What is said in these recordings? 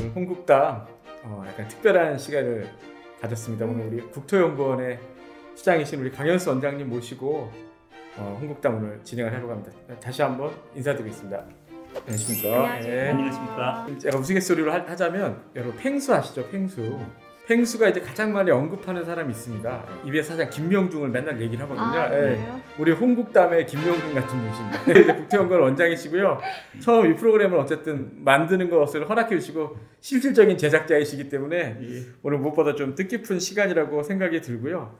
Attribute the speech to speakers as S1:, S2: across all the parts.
S1: 오늘 홍국담 약간 특별한 시간을 가졌습니다. 오늘 우리 국토연구원의 시장이신 우리 강현수 원장님 모시고 홍국담 오늘 진행을 하려고 합니다. 다시 한번 인사드리겠습니다. 안녕하십니까?
S2: 네.
S3: 안녕하십니까?
S1: 제가 우스갯소리로 하자면 여러분 펭수 아시죠? 펭수. 펭수가 이제 가장 많이 언급하는 사람이 있습니다. EBS 사장 김명중을 맨날 얘기를 하거든요.
S2: 그래요?
S1: 우리 홍국담의 김명중 같은 분이십니다. 이제 국토연구원 원장이시고요. 처음 이 프로그램을 어쨌든 만드는 것을 허락해 주시고 실질적인 제작자이시기 때문에 오늘 무엇보다 좀 뜻깊은 시간이라고 생각이 들고요.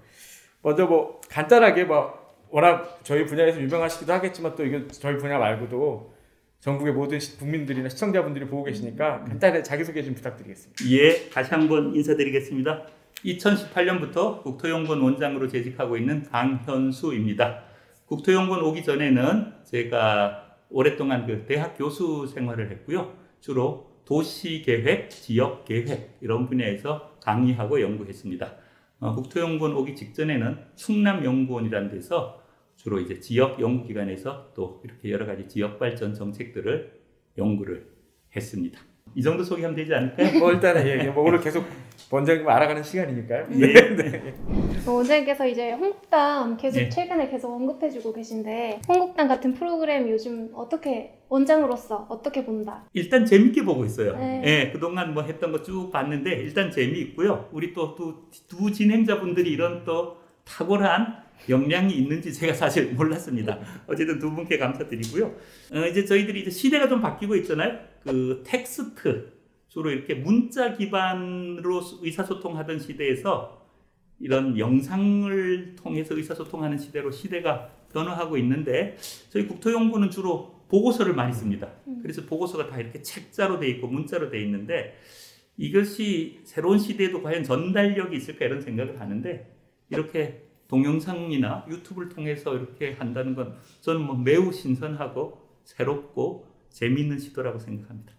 S1: 먼저 뭐 간단하게 워낙 저희 분야에서 유명하시기도 하겠지만 또 이게 저희 분야 말고도 전국의 모든 국민들이나 시청자분들이 보고 계시니까 간단히 자기소개 좀 부탁드리겠습니다.
S3: 예, 다시 한번 인사드리겠습니다. 2018년부터 국토연구원 원장으로 재직하고 있는 강현수입니다. 국토연구원 오기 전에는 제가 오랫동안 그 대학 교수 생활을 했고요. 주로 도시계획, 지역계획 이런 분야에서 강의하고 연구했습니다. 국토연구원 오기 직전에는 충남연구원이라는 데서 주로 이제 지역 연구기관에서 또 이렇게 여러 가지 지역 발전 정책들을 연구를 했습니다. 이 정도 소개하면 되지 않을까요?
S1: 일단은 오늘 계속 원장님 알아가는 시간이니까요.
S3: 예.
S1: 네.
S2: 원장님께서 이제 홍국담 계속
S3: 네.
S2: 최근에 계속 언급해주고 계신데 홍국담 같은 프로그램 요즘 어떻게 원장으로서 어떻게 본다?
S3: 일단 재밌게 보고 있어요.
S2: 네.
S3: 예, 그동안 뭐 했던 거 쭉 봤는데 일단 재미있고요. 우리 또 두 진행자분들이 이런 또 탁월한 역량이 있는지 제가 사실 몰랐습니다. 어쨌든 두 분께 감사드리고요. 이제 저희들이 이제 시대가 좀 바뀌고 있잖아요. 그 텍스트 주로 이렇게 문자 기반으로 의사소통하던 시대에서 이런 영상을 통해서 의사소통하는 시대로 시대가 변화하고 있는데 저희 국토연구는 주로 보고서를 많이 씁니다. 그래서 보고서가 다 이렇게 책자로 돼 있고 문자로 돼 있는데 이것이 새로운 시대에도 과연 전달력이 있을까 이런 생각을 하는데 이렇게 동영상이나 유튜브를 통해서 이렇게 한다는 건 저는 뭐 매우 신선하고 새롭고 재미있는 시도라고 생각합니다.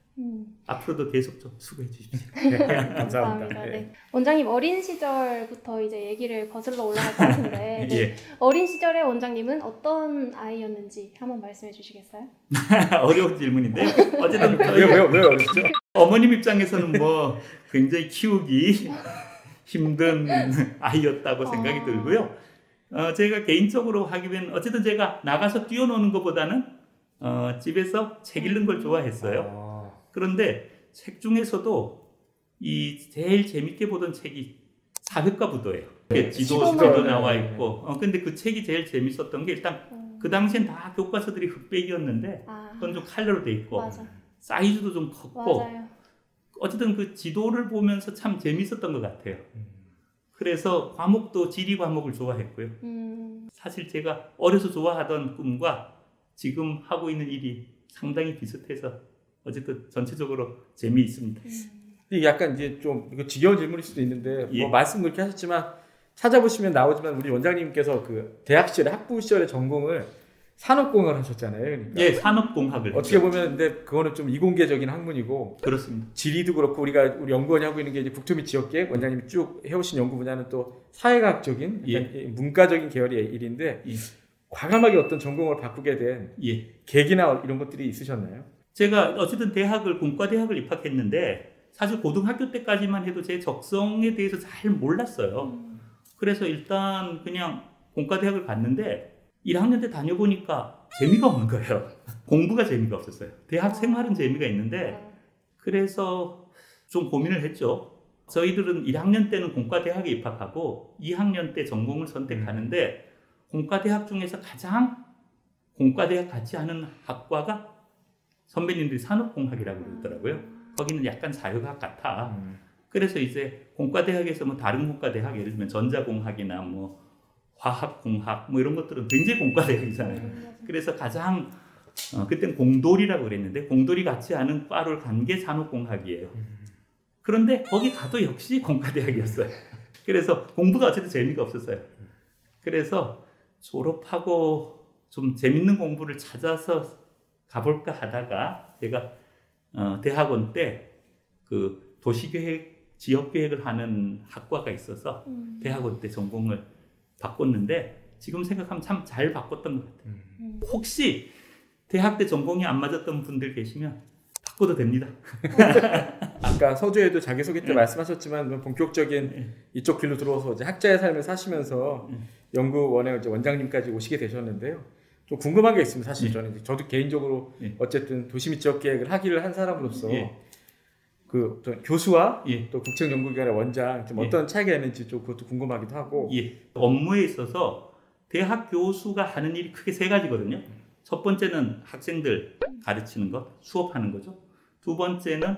S3: 앞으로도 계속 좀 수고해 주십시오.
S1: 네, 감사합니다.
S2: 네. 원장님 어린 시절부터 이제 얘기를 거슬러 올라갈 것 같은데
S3: 예.
S2: 어린 시절에 원장님은 어떤 아이였는지 한번 말씀해 주시겠어요?
S3: 어려운 질문인데요. 어쨌든
S1: 왜 어렵죠?
S3: 어머님 입장에서는 뭐 굉장히 키우기 힘든 아이였다고 생각이 들고요. 제가 개인적으로 하기엔 어쨌든 제가 나가서 뛰어노는 것보다는 집에서 책 읽는 걸 좋아했어요. 그런데 책 중에서도 이 제일 재밌게 보던 책이 사회과 부도예요. 지도 나와 있고. 근데 그 책이 제일 재밌었던 게 일단 그 당시엔 다 교과서들이 흑백이었는데 그건 좀 컬러로 돼 있고
S2: 맞아.
S3: 사이즈도 좀 컸고
S2: 맞아요.
S3: 어쨌든 그 지도를 보면서 참 재밌었던 것 같아요. 그래서 과목도 지리 과목을 좋아했고요. 사실 제가 어려서 좋아하던 꿈과 지금 하고 있는 일이 상당히 비슷해서 어쨌든 전체적으로 재미있습니다.
S1: 이게 약간 이제 좀 이거 지겨운 질문일 수도 있는데
S3: 예.
S1: 뭐 말씀 그렇게 하셨지만 찾아보시면 나오지만 우리 원장님께서 그 대학 시절에 학부 시절에 전공을 산업공학을 하셨잖아요. 그러니까.
S3: 예, 산업공학을
S1: 어떻게
S3: 했죠.
S1: 보면 근데 그거는 좀 이공계적인 학문이고
S3: 그렇습니다.
S1: 지리도 그렇고 우리 연구원이 하고 있는 게 이제 국토 및 지역계획 원장님이 쭉 해오신 연구 분야는 또 사회과학적인 문과적인 계열의 일인데 과감하게 어떤 전공을 바꾸게 된 계기나 이런 것들이 있으셨나요?
S3: 제가 어쨌든 대학을 공과대학을 입학했는데 사실 고등학교 때까지만 해도 제 적성에 대해서 잘 몰랐어요. 그래서 일단 그냥 공과대학을 갔는데 1학년 때 다녀보니까 재미가 없는 거예요. 공부가 재미가 없었어요. 대학 생활은 재미가 있는데 그래서 좀 고민을 했죠. 저희들은 1학년 때는 공과대학에 입학하고 2학년 때 전공을 선택하는데 공과대학 중에서 가장 공과대학 같지 않은 학과가 선배님들이 산업공학이라고 그러더라고요. 거기는 약간 사회과학 같아. 그래서 이제 공과대학에서 뭐 다른 공과대학 예를 들면 전자공학이나 뭐 화학공학 뭐 이런 것들은 굉장히 공과대학이잖아요. 그래서 가장 그땐 공돌이라고 그랬는데 공돌이 같지 않은 과를 간 게 산업공학이에요. 그런데 거기 가도 역시 공과대학이었어요. 그래서 공부가 어쨌든 재미가 없었어요. 그래서 졸업하고 좀 재밌는 공부를 찾아서 가볼까 하다가 제가 대학원 때 그 도시계획, 지역계획을 하는 학과가 있어서 대학원 때 전공을 바꿨는데 지금 생각하면 참 잘 바꿨던 것 같아요. 혹시 대학 때 전공이 안 맞았던 분들 계시면 바꿔도 됩니다.
S1: 아까 서두에도 자기소개 때
S3: 네.
S1: 말씀하셨지만 본격적인
S3: 네.
S1: 이쪽 길로 들어와서 이제 학자의 삶을 사시면서 연구원에 이제 원장님까지 오시게 되셨는데요. 좀 궁금한 게 있습니다. 사실 저는 이제 저도 개인적으로
S3: 네.
S1: 어쨌든 도시미적 계획을 하기를 한 사람으로서
S3: 예.
S1: 그 어떤 교수와
S3: 예.
S1: 또 국책연구기관의 원장 좀
S3: 예.
S1: 어떤 차이가 있는지 좀 그것도 궁금하기도 하고.
S3: 예. 업무에 있어서 대학 교수가 하는 일이 크게 세 가지거든요. 첫 번째는 학생들 가르치는 것, 수업하는 거죠. 두 번째는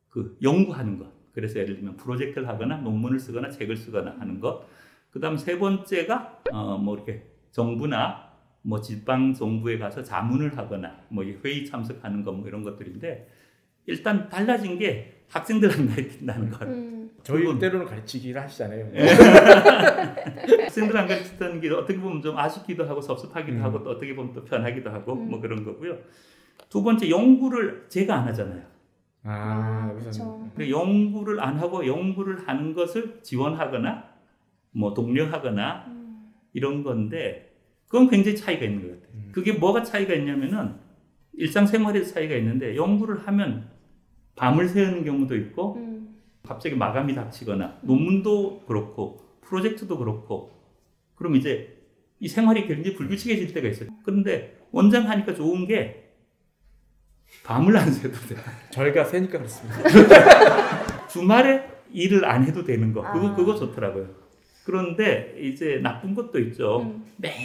S3: 그 연구하는 것. 그래서 예를 들면 프로젝트를 하거나 논문을 쓰거나 책을 쓰거나 하는 것. 그다음 세 번째가 뭐 이렇게 정부나 뭐 지방 정부에 가서 자문을 하거나 뭐 회의 참석하는 것 뭐 이런 것들인데 일단 달라진 게 학생들한테 가르친다는 것.
S1: 저희
S3: 그건-
S1: 때로는 가르치기를 하시잖아요.
S3: 학생들 안 가르쳤다는 게 어떻게 보면 좀 아쉽기도 하고 섭섭하기도 하고 또 어떻게 보면 또 편하기도 하고 뭐 그런 거고요. 두 번째 연구를 제가 안 하잖아요.
S2: 그렇죠.
S3: 그래서 연구를 안 하고 연구를 하는 것을 지원하거나 뭐 독려하거나 이런 건데 그건 굉장히 차이가 있는 것 같아요. 그게 뭐가 차이가 있냐면은 일상생활에서 차이가 있는데 연구를 하면 밤을 새우는 경우도 있고 갑자기 마감이 닥치거나 논문도 그렇고 프로젝트도 그렇고 그럼 이제 이 생활이 굉장히 불규칙해질 때가 있어요. 그런데 원장 하니까 좋은 게 밤을 안 새도 돼요.
S1: 저희가 세니까 그렇습니다.
S3: 주말에 일을 안 해도 되는 거
S2: 아.
S3: 그거 좋더라고요. 그런데 이제 나쁜 것도 있죠. 매일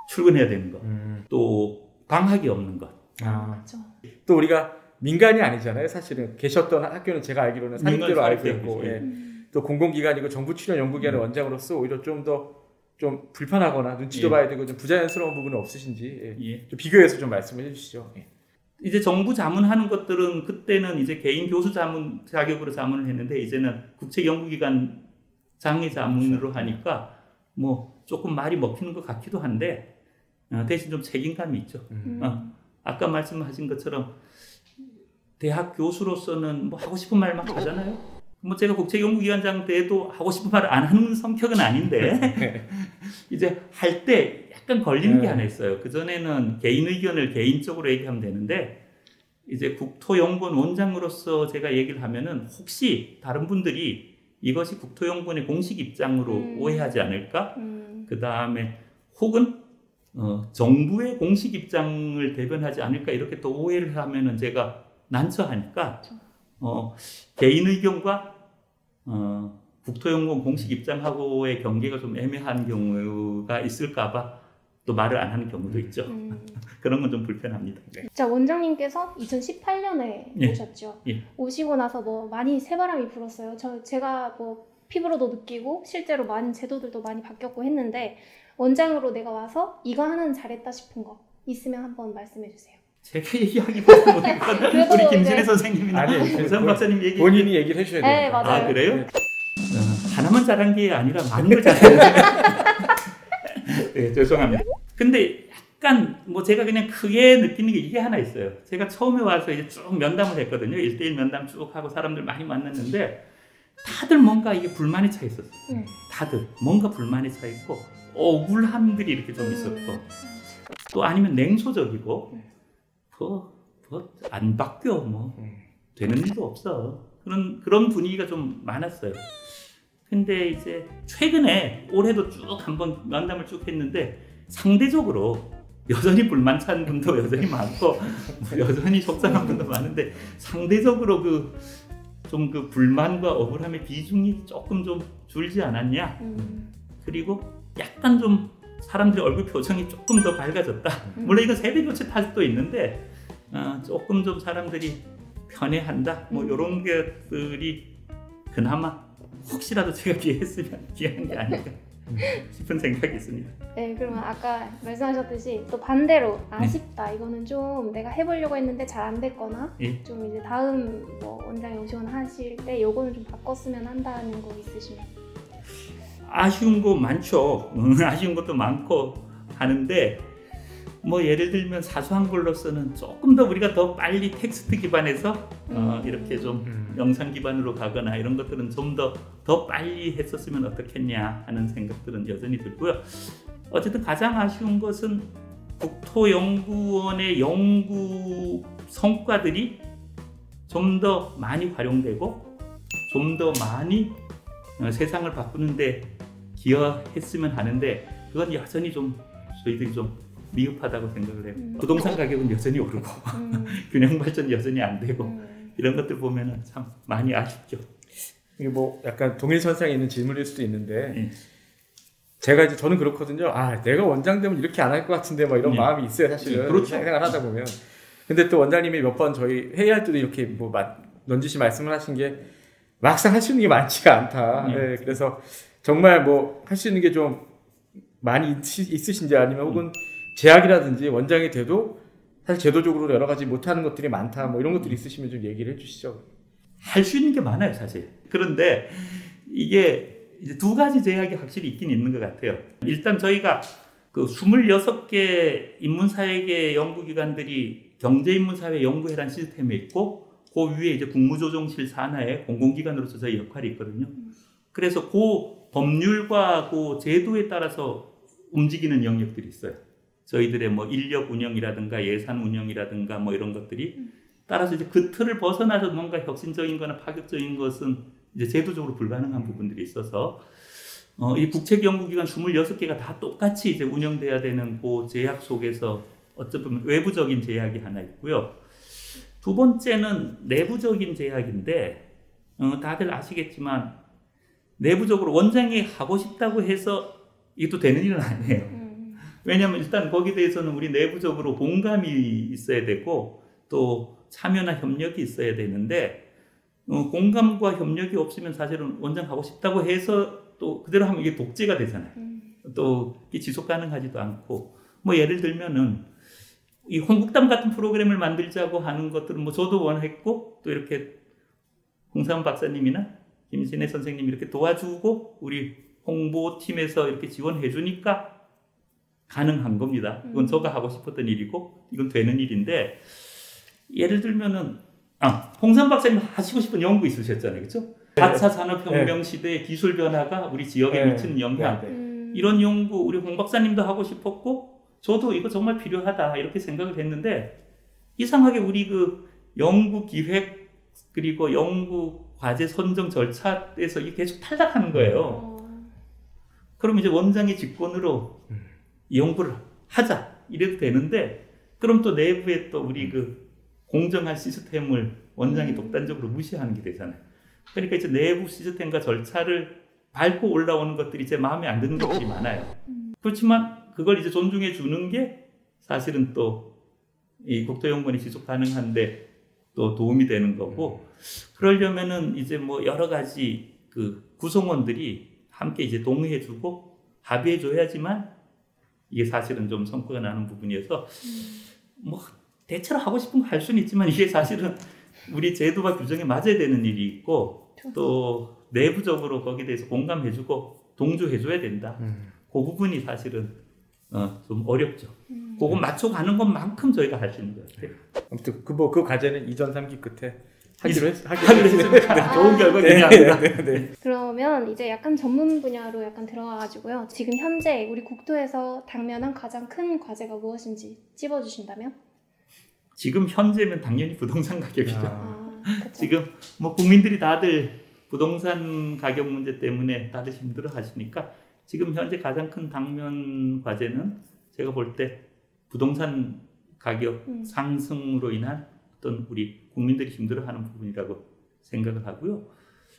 S3: 출근해야 되는 것, 또 방학이 없는 것.
S2: 그렇죠.
S1: 또 우리가 민간이 아니잖아요. 사실은 계셨던 학교는 제가 알기로는 사립대로 알고 있고, 예. 또 공공기관이고 정부 출연 연구기관의 원장으로서 오히려 좀 더 좀 불편하거나 눈치도
S3: 예.
S1: 봐야 되고 좀 부자연스러운 부분은 없으신지 예.
S3: 예.
S1: 좀 비교해서 좀 말씀을 해주시죠. 예.
S3: 이제 정부 자문하는 것들은 그때는 이제 개인 교수 자문 자격으로 자문을 했는데 이제는 국책연구기관 장애 자문으로 하니까 뭐 조금 말이 먹히는 것 같기도 한데 대신 좀 책임감이 있죠. 아까 말씀하신 것처럼 대학 교수로서는 뭐 하고 싶은 말 막 하잖아요. 뭐 제가 국책연구기관장 때도 하고 싶은 말을 안 하는 성격은 아닌데 이제 할 때 약간 걸리는 게 하나 있어요. 그전에는 개인 의견을 개인적으로 얘기하면 되는데 이제 국토연구원 원장으로서 제가 얘기를 하면은 혹시 다른 분들이 이것이 국토연구원의 공식 입장으로 오해하지 않을까? 그 다음에 혹은 정부의 공식 입장을 대변하지 않을까 이렇게 또 오해를 하면은 제가 난처하니까 개인 의견과 국토연구원 공식 입장하고의 경계가 좀 애매한 경우가 있을까봐 또 말을 안 하는 경우도 있죠. 그런 건 좀 불편합니다.
S2: 자, 원장님께서 2018년에
S3: 예.
S2: 오셨죠.
S3: 예.
S2: 오시고 나서 뭐 많이 새바람이 불었어요. 제가 뭐 피부로도 느끼고 실제로 많은 제도들도 많이 바뀌었고 했는데 원장으로 내가 와서 이거 하나는 잘했다 싶은 거 있으면 한번 말씀해 주세요.
S3: 제가 얘기하기보다는
S2: 그래도
S3: 우리 김진애
S2: 이제-
S3: 선생님이나
S1: 아니,
S3: 김선 박사님 얘기
S1: 본인이 얘기를 해주셔야 돼요.
S2: 네, 맞아요.
S3: 아 그래요? 하나만 잘한 게 아니라 많은 걸 잘했는데 네, 죄송합니다. 근데 약간 뭐 제가 그냥 크게 느끼는 게 이게 하나 있어요. 제가 처음에 와서 이제 쭉 면담을 했거든요. 1대1 면담 쭉 하고 사람들 많이 만났는데 다들 뭔가 이게 불만이 차 있었어요. 다들 뭔가 불만이 차 있고 억울함들이 이렇게 좀 있었고 또 아니면 냉소적이고 안 바뀌어 뭐 되는 일도 없어 그런 분위기가 좀 많았어요. 근데 이제 최근에 올해도 쭉 한번 면담을 쭉 했는데 상대적으로 여전히 불만찬 분도 여전히 많고 여전히 속상한 분도 많은데 상대적으로 좀 그 불만과 억울함의 비중이 조금 좀 줄지 않았냐. 그리고 약간 좀 사람들의 얼굴 표정이 조금 더 밝아졌다. 물론 이건 세대 교체 탓도 있는데 조금 좀 사람들이 편해한다. 뭐 이런 것들이 그나마 혹시라도 제가 기회했으면 기회한 게 아닐까 싶은 생각이 있습니다.
S2: 네, 그러면 아까 말씀하셨듯이 또 반대로 아쉽다. 이거는 좀 내가 해보려고 했는데 잘 안 됐거나
S3: 예.
S2: 좀 이제 다음 뭐 원장이 오시거나 하실 때 요거는 좀 바꿨으면 한다는 거 있으시면.
S3: 아쉬운 거 많죠. 아쉬운 것도 많고 하는데 뭐 예를 들면 사소한 걸로서는 조금 더 우리가 더 빨리 텍스트 기반에서 이렇게 좀 영상 기반으로 가거나 이런 것들은 좀 더 빨리 했었으면 어떻겠냐 하는 생각들은 여전히 들고요. 어쨌든 가장 아쉬운 것은 국토연구원의 연구 성과들이 좀 더 많이 활용되고 좀 더 많이 세상을 바꾸는데 기여했으면 하는데 그건 여전히 좀 저희들이 좀 미흡하다고 생각을 해요. 부동산 가격은 여전히 오르고 균형 발전이 여전히 안 되고 이런 것들 보면은 참 많이 아쉽죠.
S1: 이게 뭐 약간 동일선상에 있는 질문일 수도 있는데 제가 이제 저는 그렇거든요. 아, 내가 원장 되면 이렇게 안 할 것 같은데 뭐 이런 마음이 있어요, 사실은.
S3: 그렇죠.
S1: 생각을 하다 보면. 근데 또 원장님이 몇 번 저희 회의할 때도 이렇게 뭐 넌지시 말씀을 하신 게 막상 할 수 있는 게 많지가 않다. 네, 그래서 정말 뭐 할 수 있는 게 좀 많이 있으신지 아니면 혹은 제약이라든지 원장이 돼도 사실 제도적으로 여러 가지 못하는 것들이 많다. 뭐 이런 것들이 있으시면 좀 얘기를 해주시죠.
S3: 할 수 있는 게 많아요, 사실. 그런데 이게 이제 두 가지 제약이 확실히 있긴 있는 것 같아요. 일단 저희가 그 26개 인문사회계 연구기관들이 경제인문사회 연구회란 시스템에 있고 그 위에 이제 국무조정실 산하의 공공기관으로서 저희 역할이 있거든요. 그래서 그 법률과 그 제도에 따라서 움직이는 영역들이 있어요. 저희들의 뭐 인력 운영이라든가 예산 운영이라든가 뭐 이런 것들이 따라서 이제 그 틀을 벗어나서 뭔가 혁신적인 거나 파격적인 것은 이제 제도적으로 불가능한 부분들이 있어서 이 국책연구기관 26개가 다 똑같이 이제 운영돼야 되는 그 제약 속에서 어쩌면 외부적인 제약이 하나 있고요. 두 번째는 내부적인 제약인데 다들 아시겠지만 내부적으로 원장이 하고 싶다고 해서 이것도 되는 일은 아니에요. 왜냐하면 일단 거기에 대해서는 우리 내부적으로 공감이 있어야 되고 또 참여나 협력이 있어야 되는데 공감과 협력이 없으면 사실은 원장 하고 싶다고 해서 또 그대로 하면 이게 독재가 되잖아요. 또 이게 지속 가능하지도 않고 뭐 예를 들면은 이 홍국담 같은 프로그램을 만들자고 하는 것들은 뭐 저도 원했고 또 이렇게 홍삼 박사님이나 김신혜 선생님이 이렇게 도와주고 우리 홍보팀에서 이렇게 지원해 주니까 가능한 겁니다. 이건 제가 하고 싶었던 일이고 이건 되는 일인데 예를 들면은 홍삼 박사님 하시고 싶은 연구 있으셨잖아요. 그렇죠? 4차 산업혁명 시대의 기술 변화가 우리 지역에 미치는 영향 이런 연구 우리 홍 박사님도 하고 싶었고 저도 이거 정말 필요하다 이렇게 생각을 했는데 이상하게 우리 그 연구 기획 그리고 연구 과제 선정 절차에서 이게 계속 탈락하는 거예요. 그럼 이제 원장의 직권으로 이 연구를 하자 이래도 되는데 그럼 또 내부에 또 우리 그 공정한 시스템을 원장이 독단적으로 무시하는 게 되잖아요. 그러니까 이제 내부 시스템과 절차를 밟고 올라오는 것들이 제 마음에 안 드는 것들이 많아요. 그렇지만 그걸 이제 존중해 주는 게 사실은 또 이 국토연구원이 지속 가능한데 또 도움이 되는 거고 그러려면은 이제 뭐 여러 가지 그 구성원들이 함께 이제 동의해 주고 합의해 줘야지만 이게 사실은 좀 성과가 나는 부분이어서 뭐 대체로 하고 싶은 거 할 수는 있지만 이게 사실은 우리 제도와 규정에 맞아야 되는 일이 있고 또 내부적으로 거기에 대해서 공감해주고 동조해줘야 된다. 그 부분이 사실은 좀 어렵죠. 그거 맞춰가는 것만큼 저희가 할 수 있는 것 같아요.
S1: 아무튼 그 과제는 2전 3기 끝에 하기로 했습니다.
S3: 좋은 결과가
S1: 네.
S2: 그러면 이제 약간 전문 분야로 약간 들어가가지고요. 지금 현재 우리 국토에서 당면한 가장 큰 과제가 무엇인지 찝어주신다면?
S3: 지금 현재면 당연히 부동산 가격이죠.
S2: 그쵸.
S3: 지금 뭐 국민들이 다들 부동산 가격 문제 때문에 다들 힘들어 하시니까 지금 현재 가장 큰 당면 과제는 제가 볼 때 부동산 가격 상승으로 인한 어떤 우리 국민들이 힘들어하는 부분이라고 생각을 하고요.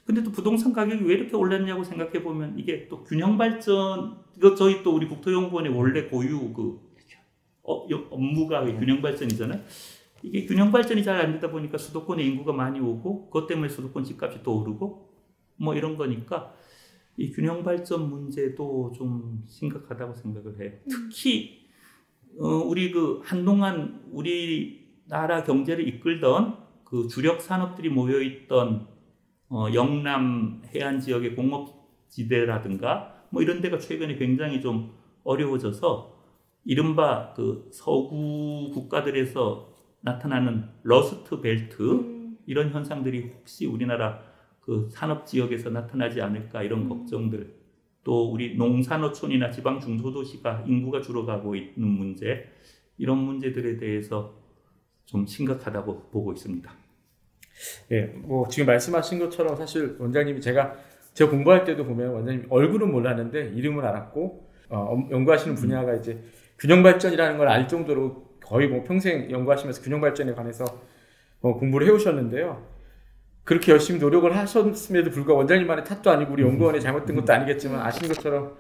S3: 근데 또 부동산 가격이 왜 이렇게 올랐냐고 생각해 보면 이게 또 균형 발전 이거 저희 또 우리 국토연구원의 원래 고유 그 업무가 균형 발전이잖아요. 이게 균형 발전이 잘 안 되다 보니까 수도권에 인구가 많이 오고 그것 때문에 수도권 집값이 또 오르고 뭐 이런 거니까 이 균형 발전 문제도 좀 심각하다고 생각을 해요. 특히 우리 그 한동안 우리나라 경제를 이끌던 그 주력 산업들이 모여 있던 영남 해안 지역의 공업지대라든가 뭐 이런 데가 최근에 굉장히 좀 어려워져서 이른바 그 서구 국가들에서 나타나는 러스트 벨트 이런 현상들이 혹시 우리나라 그 산업 지역에서 나타나지 않을까 이런 걱정들 또 우리 농산어촌이나 지방 중소도시가 인구가 줄어가고 있는 문제 이런 문제들에 대해서 좀 심각하다고 보고 있습니다.
S1: 예, 뭐 지금 말씀하신 것처럼 사실 원장님이 제가 공부할 때도 보면 원장님 얼굴은 몰랐는데 이름을 알았고 연구하시는 분야가 이제 균형 발전이라는 걸 알 정도로 거의 뭐 평생 연구하시면서 균형 발전에 관해서 공부를 해오셨는데요. 그렇게 열심히 노력을 하셨음에도 불구하고 원장님만의 탓도 아니고 우리 연구원에 잘못된 것도 아니겠지만 아시는 것처럼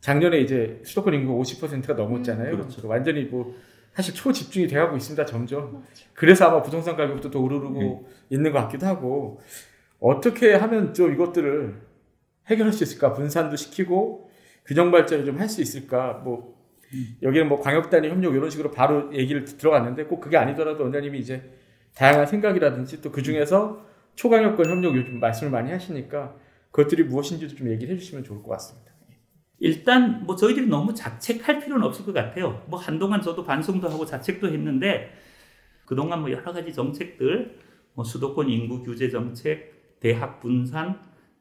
S1: 작년에 이제 수도권 인구 50%가 넘었잖아요.
S3: 그렇죠.
S1: 완전히 뭐 사실 초집중이 돼가고 있습니다. 점점. 그래서 아마 부동산 가격도 더 오르고 있는 것 같기도 하고 어떻게 하면 좀 이것들을 해결할 수 있을까? 분산도 시키고 균형 발전을 좀 할 수 있을까? 뭐 여기는 뭐 광역단위 협력 이런 식으로 바로 얘기를 들어갔는데 꼭 그게 아니더라도 원장님이 이제 다양한 생각이라든지 또 그 중에서 초광역권 협력 요즘 말씀을 많이 하시니까 그것들이 무엇인지도 좀 얘기를 해주시면 좋을 것 같습니다.
S3: 일단 뭐 저희들이 너무 자책할 필요는 없을 것 같아요. 뭐 한동안 저도 반성도 하고 자책도 했는데 그동안 뭐 여러 가지 정책들, 뭐 수도권 인구 규제 정책, 대학 분산,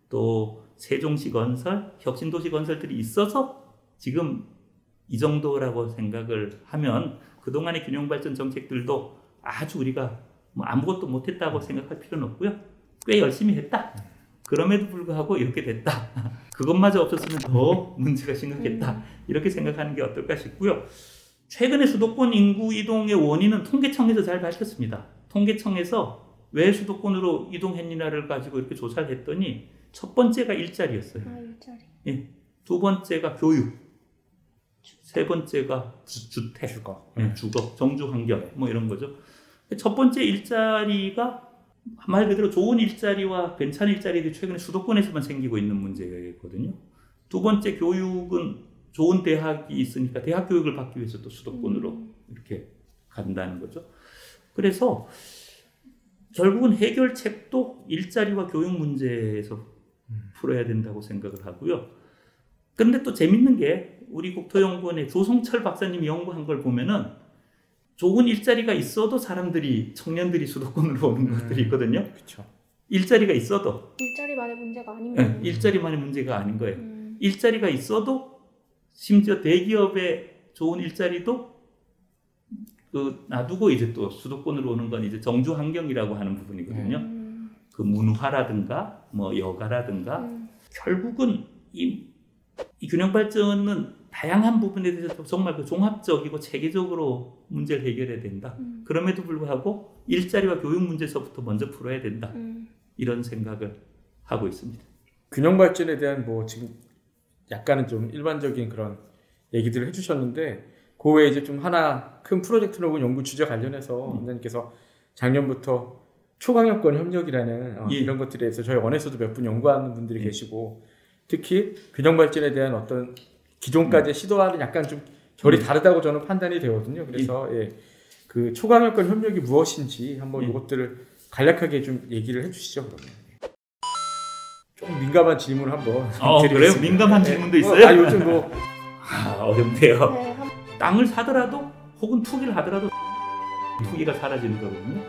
S3: 또 세종시 건설, 혁신도시 건설들이 있어서 지금 이 정도라고 생각을 하면 그동안의 균형발전 정책들도 아주 우리가 뭐 아무것도 못했다고 생각할 필요는 없고요. 꽤 열심히 했다. 그럼에도 불구하고 이렇게 됐다. 그것마저 없었으면 더 문제가 심각했다. 이렇게 생각하는 게 어떨까 싶고요. 최근에 수도권 인구 이동의 원인은 통계청에서 잘 밝혔습니다. 통계청에서 왜 수도권으로 이동했느냐를 가지고 이렇게 조사를 했더니 첫 번째가 일자리였어요.
S2: 일자리.
S3: 예. 두 번째가 교육. 세 번째가 주택. 주거. 정주 환경. 뭐 이런 거죠. 첫 번째 일자리가 말 그대로 좋은 일자리와 괜찮은 일자리들이 최근에 수도권에서만 생기고 있는 문제거든요. 두 번째 교육은 좋은 대학이 있으니까 대학 교육을 받기 위해서 또 수도권으로 이렇게 간다는 거죠. 그래서 결국은 해결책도 일자리와 교육 문제에서 풀어야 된다고 생각을 하고요. 그런데 또 재밌는 게 우리 국토연구원의 조성철 박사님이 연구한 걸 보면은 좋은 일자리가 있어도 청년들이 수도권으로 오는 것들이 있거든요.
S1: 그렇죠.
S3: 일자리가 있어도.
S2: 일자리만의 문제가 아닙니다.
S3: 일자리만의 문제가 아닌 거예요. 일자리가 있어도 심지어 대기업의 좋은 일자리도 놔두고 이제 또 수도권으로 오는 건 이제 정주 환경이라고 하는 부분이거든요. 그 문화라든가 뭐 여가라든가 결국은 이 균형 발전은 다양한 부분에 대해서 정말 그 종합적이고 체계적으로 문제를 해결해야 된다. 그럼에도 불구하고 일자리와 교육 문제서부터 먼저 풀어야 된다. 이런 생각을 하고 있습니다.
S1: 균형 발전에 대한 뭐 지금 약간은 좀 일반적인 그런 얘기들을 해주셨는데 그 외에 이제 좀 하나 큰 프로젝트나 혹은 연구 주제 관련해서 원장님께서 작년부터 초광역권 협력이라는 이런 것들에 대해서 저희 원에서도 몇 분 연구하는 분들이 계시고 특히 균형 발전에 대한 어떤 기존까지 시도하는 약간 좀 결이 다르다고 저는 판단이 되거든요. 그래서 그 초광역권 협력이 무엇인지 한번 이것들을 간략하게 좀 얘기를 해주시죠. 그러면 좀 민감한 질문 한번 드리겠습니다.
S3: 그래요? 민감한 질문도 있어요?
S1: 요즘 뭐
S3: 어렵네요.
S2: 네,
S3: 땅을 사더라도 혹은 투기를 하더라도 투기가 사라지는 거거든요.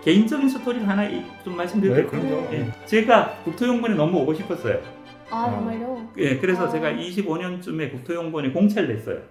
S3: 개인적인 스토리를 하나 좀 말씀드려도 될까요?
S1: 그럼요.
S3: 제가 국토연구원에 너무 오고 싶었어요.
S2: 정말요?
S3: 그래서 제가 25년쯤에 국토연구원에 공채를 냈어요.